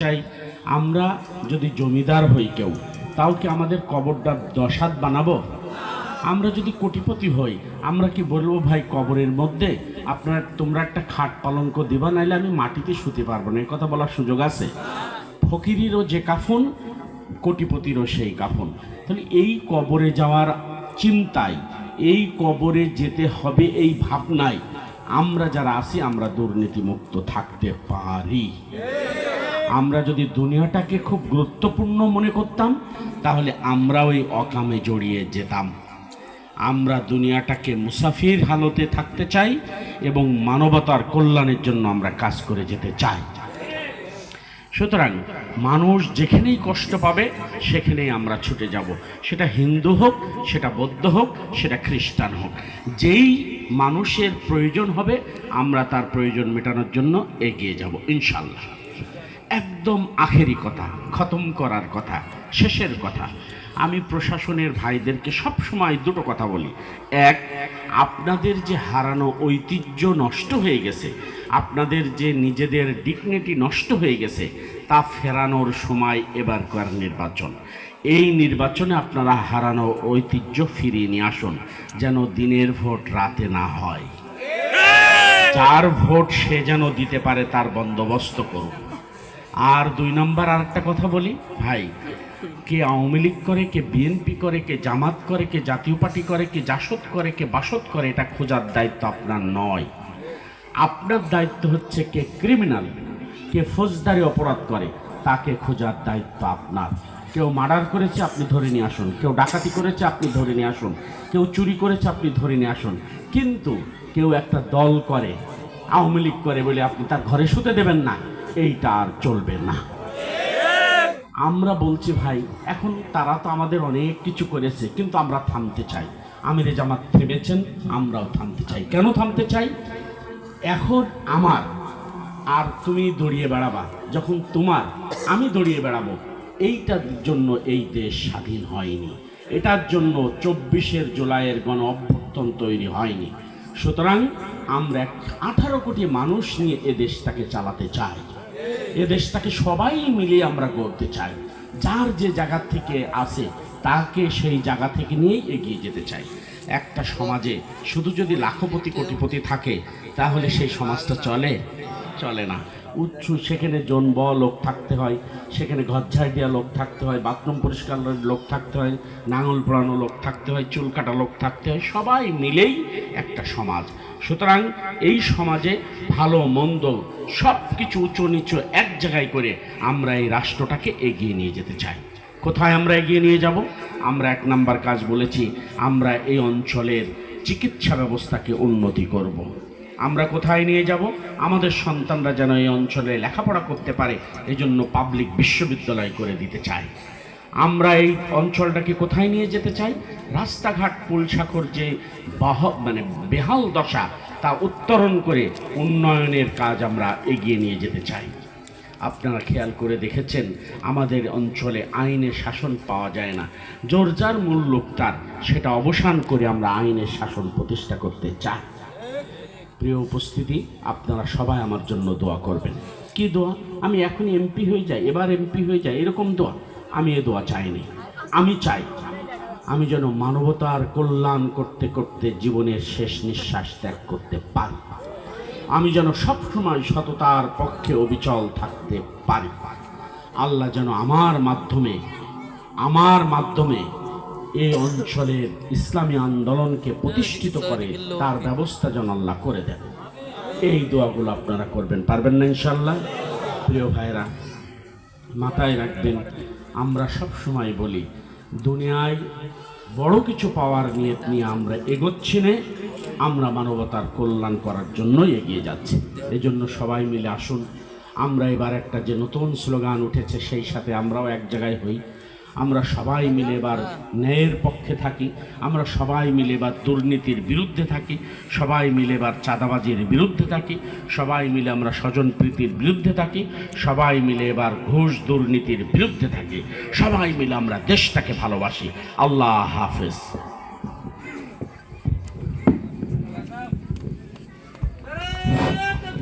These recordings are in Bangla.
চাই আমরা যদি জমিদার হই কেউ তাও কি আমাদের কবরটা 10 হাত বানাবো? আমরা যদি কোটিপতি হই আমরা কি বলবো ভাই কবরের মধ্যে তোমরা একটা খাট পালঙ্ক দিবা, নাইলে আমি মাটিতে শুতে পারবো না? এই কথা বলার সুযোগ আছে? ফকিরেরও যে কাফন কোটিপতিরও সেই কাফন। তাহলে এই কবরে যাওয়ার চিন্তায়, এই কবরে যেতে হবে এই ভাবনায় আমরা যারা আছি আমরা দুর্নীতিমুক্ত থাকতে পারি। আমরা যদি দুনিয়াটাকে খুব গুরুত্বপূর্ণ মনে করতাম তাহলে আমরা ওই অকামে জড়িয়ে যেতাম। আমরা দুনিয়াটাকে মুসাফির হালতে থাকতে চাই এবং মানবতার কল্যাণের জন্য আমরা কাজ করে যেতে চাই। সুতরাং মানুষ যেখানেই কষ্ট পাবে সেখানেই আমরা ছুটে যাব, সেটা হিন্দু হোক, সেটা বৌদ্ধ হোক, সেটা খ্রিস্টান হোক। যেই মানুষের প্রয়োজন হবে আমরা তার প্রয়োজন মেটানোর জন্য এগিয়ে যাব ইনশাল্লাহ। একদম আখেরি কথা, খতম করার কথা, শেষের কথা, আমি প্রশাসনের ভাইদেরকে সব সময় দুটো কথা বলি। এক, আপনাদের যে হারানো ঐতিহ্য নষ্ট হয়ে গেছে, আপনাদের যে নিজেদের ডিগনিটি নষ্ট হয়ে গেছে, তা ফেরানোর সময় এবারকার নির্বাচন। এই নির্বাচনে আপনারা হারানো ঐতিহ্য ফিরিয়ে নিয়ে আসুন, যেন দিনের ভোট রাতে না হয়। যার ভোট সে যেন দিতে পারে তার বন্দোবস্ত করুন। আর 2 নম্বর আর একটা কথা বলি ভাই, কে আওয়ামী লীগ করে, কে বিএনপি করে, কে জামাত করে, কে জাতীয় পার্টি করে, কে জাসদ করে, কে বাসদ করে, এটা খোঁজার দায়িত্ব আপনার নয়। আপনার দায়িত্ব হচ্ছে কে ক্রিমিনাল, কে ফৌজদারি অপরাধ করে তাকে খোঁজার দায়িত্ব আপনার। কেউ মার্ডার করেছে আপনি ধরে নিয়ে আসুন, কেউ ডাকাতি করেছে আপনি ধরে নিয়ে আসুন, কেউ চুরি করেছে আপনি ধরে নিয়ে আসুন। কিন্তু কেউ একটা দল করে, আওয়ামী লীগ করে বলে আপনি তার ঘরে শুতে দেবেন না, এইটা আর চলবে না। আমরা বলছি ভাই, এখন তারা তো আমাদের অনেক কিছু করেছে কিন্তু আমরা থামতে চাই। আমিরে জামাত থেমেছেন, আমরাও থামতে চাই। কেন থামতে চাই? এখন আমার আর তুমি দৌড়িয়ে বেড়াবা, যখন তোমার আমি দৌড়িয়ে বেড়াবো, এইটার জন্য এই দেশ স্বাধীন হয়নি, এটার জন্য 24শে জুলাইয়ের গণ অভ্যুত্থান তৈরি হয়নি। সুতরাং আমরা 18 কোটি মানুষ নিয়ে এ দেশটাকে চালাতে চাই, এ দেশটাকে সবাই মিলে আমরা গড়তে চাই। যার যে জায়গা থেকে আসে তাকে সেই জায়গা থেকে নিয়েই এগিয়ে যেতে চাই। একটা সমাজে শুধু যদি লাখপতি কোটিপতি থাকে তাহলে সেই সমাজটা চলে না। সেখানে জনব লোক থাকতে হয়, সেখানে ঘর ঝাড় দেওয়া লোক থাকতে হয়, বাথরুম পরিষ্কার লোক থাকতে হয়, নাঙল পোড়ানো লোক থাকতে হয়, চুল কাটা লোক থাকতে হয়, সবাই মিলেই একটা সমাজ। সুতরাং এই সমাজে ভালো মন্দ সব কিছু উঁচু নিচু এক জায়গায় করে আমরা এই রাষ্ট্রটাকে এগিয়ে নিয়ে যেতে চাই। কোথায় আমরা এগিয়ে নিয়ে যাব? আমরা 1 নাম্বার কাজ বলেছি, আমরা এই অঞ্চলের চিকিৎসা ব্যবস্থাকে উন্নতি করব। আমরা কোথায় নিয়ে যাব? আমাদের সন্তানরা যেন এই অঞ্চলে লেখাপড়া করতে পারে, এজন্য পাবলিক বিশ্ববিদ্যালয় করে দিতে চাই। আমরা এই অঞ্চলটাকে কোথায় নিয়ে যেতে চাই? রাস্তাঘাট পুলসাখর যে বেহাল দশা তা উত্তরণ করে উন্নয়নের কাজ আমরা এগিয়ে নিয়ে যেতে চাই। আপনারা খেয়াল করে দেখেছেন আমাদের অঞ্চলে আইনের শাসন পাওয়া যায় না, জোর যার মূল লোকটার, সেটা অবসান করে আমরা আইনের শাসন প্রতিষ্ঠা করতে চাই। প্রিয় উপস্থিতি, আপনারা সবাই আমার জন্য দোয়া করবেন। কি দোয়া? আমি এখনই এমপি হয়ে যাই, এবার এমপি হয়ে যাই, এরকম দোয়া আমি এ দোয়া চাইনি। আমি চাই আমি যেন মানবতার কল্যাণ করতে করতে জীবনের শেষ নিঃশ্বাস ত্যাগ করতে পারি। আমি যেন সবসময় সততার পক্ষে অবিচল থাকতে পারি। আল্লাহ যেন আমার মাধ্যমে এই অঞ্চলের ইসলামী আন্দোলনকে প্রতিষ্ঠিত করে তার ব্যবস্থা যেন আল্লাহ করে দেন। এই দোয়াগুলো আপনারা করবেন, পারবেন না ইনশাল্লাহ? প্রিয় ভাইরা, মাথায় রাখবেন, আমরা সব সময় বলি দুনিয়ায় বড় কিছু পাওয়ার নিয়ত নিয়ে আমরা এগোচ্ছি না, আমরা মানবতার কল্যাণ করার জন্যই এগিয়ে যাচ্ছি। এই জন্য সবাই মিলে আসুন, আমরা এবার একটা যে নতুন স্লোগান উঠেছে সেই সাথে আমরাও এক জায়গায় হই। আমরা সবাই মিলে এবার ন্যায়ের পক্ষে থাকি, আমরা সবাই মিলে এবার দুর্নীতির বিরুদ্ধে থাকি, সবাই মিলে এবার চাঁদাবাজির বিরুদ্ধে থাকি, সবাই মিলে আমরা স্বজনপ্রীতির বিরুদ্ধে থাকি, সবাই মিলে এবার ঘুষ দুর্নীতির বিরুদ্ধে থাকি, সবাই মিলে আমরা দেশটাকে ভালোবাসি। আল্লাহ হাফেজ।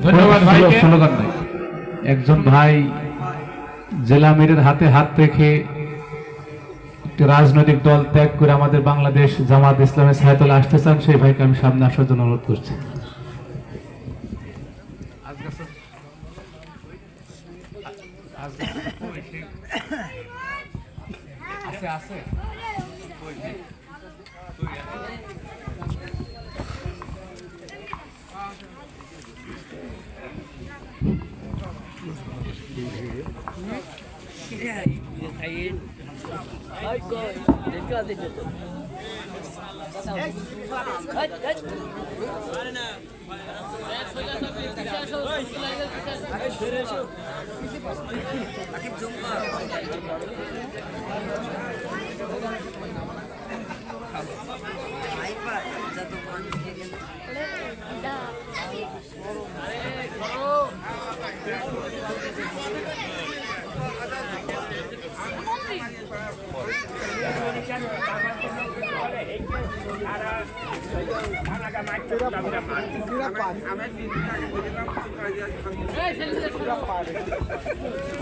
ধন্যবাদ ভাইকে। একজন ভাই জেলা আমিরের হাতে হাত রেখে একটি রাজনৈতিক দল ত্যাগ করে আমাদের বাংলাদেশ জামাত ইসলামের ছায়াতলে আসতে চান, সেই ভাইকে আমি সামনে আসার জন্য অনুরোধ করছি।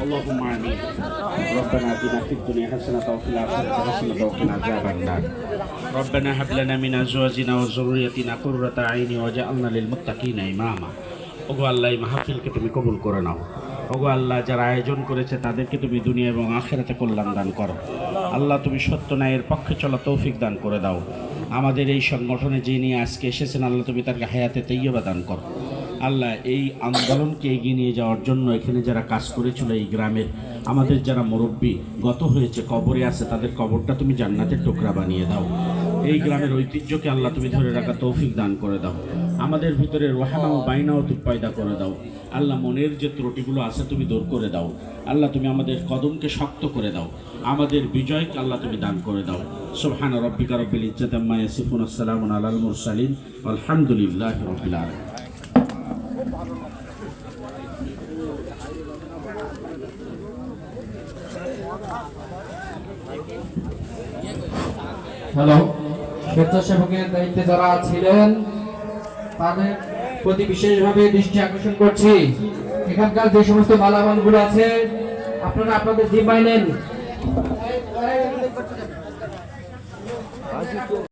اللهم آمين. ربنا آتنا في الدنيا حسنة وفي الآخرة حسنة وقنا عذاب النار. ربنا هب لنا من أزواجنا وذريتنا قرة أعين واجعلنا للمتقين إماما. ওগো আল্লাহ, এই মাহফিলকে তুমি কবুল করে নাও। ওগো আল্লাহ, যারা আয়োজন করেছে তাদেরকে তুমি দুনিয়া এবং আখিরাতে কল্যাণ দান করো। আল্লাহ, তুমি সত্য ন্যায়ের পক্ষে চলা তৌফিক দান করে দাও। আমাদের এই সংগঠনে যিনি আজকে এসেছেন, আল্লাহ তুমি তাকে হায়াতে তাইয়্যিবা দান করো। আল্লাহ, এই আন্দোলনকে এগিয়ে নিয়ে যাওয়ার জন্য এখানে যারা কাজ করেছিল, এই গ্রামের আমাদের যারা মুরব্বী গত হয়েছে, কবরে আছে, তাদের কবরটা তুমি জান্নাতের টুকরা বানিয়ে দাও। এই গ্রামের ঐতিহ্যকে আল্লাহ তুমি ধরে রাখা তৌফিক দান করে দাও। আমাদের ভিতরে রহমা ও বাইনাও তুমি পয়দা করে দাও। আল্লাহ, মনের যে ত্রুটিগুলো আছে তুমি দূর করে দাও। আল্লাহ, তুমি আমাদের কদমকে শক্ত করে দাও। আমাদের বিজয়কে আল্লাহ তুমি দান করে দাও। সুবহান রাব্বিকা রাব্বিল ইজ্জাতি আম্মা ইয়াসিফুন, আসসালামু আলাল মুরসালিন, আলহামদুলিল্লাহি রাব্বিল আলামিন। হ্যালো, স্বেচ্ছাসেবকের দায়িত্বে যারা ছিলেন তাদের প্রতি বিশেষভাবে দৃষ্টি আকর্ষণ করছি। এখানকার যে সমস্ত মালামালগুলো আছে আপনারা আপনাদের জিম্মায় নেন।